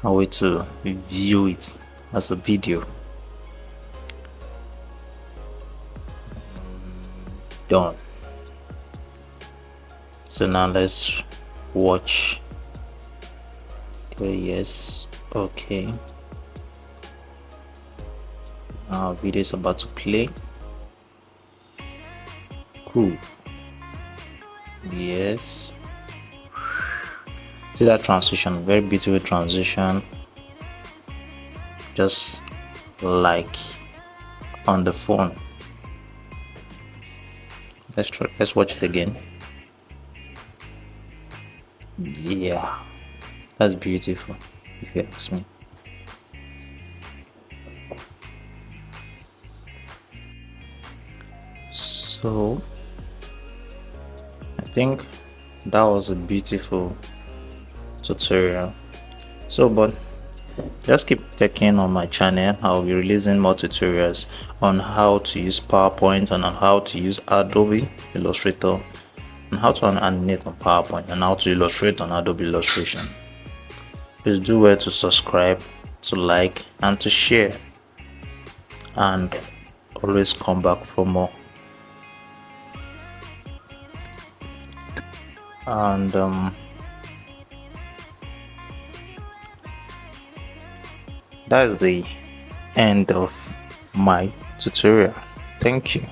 can't wait to view it as a video. Done. So now let's watch. Okay, yes, okay. Our video is about to play. Cool. Yes. See that transition, very beautiful transition. just like on the phone. Let's watch it again. Yeah, that's beautiful if you ask me. So I think that was a beautiful tutorial. So but just keep checking on my channel. I'll be releasing more tutorials on how to use PowerPoint and on how to use Adobe Illustrator and how to animate on PowerPoint and how to illustrate on Adobe Illustration. Please do well to subscribe, to like and to share, and always come back for more. And that is the end of my tutorial. Thank you.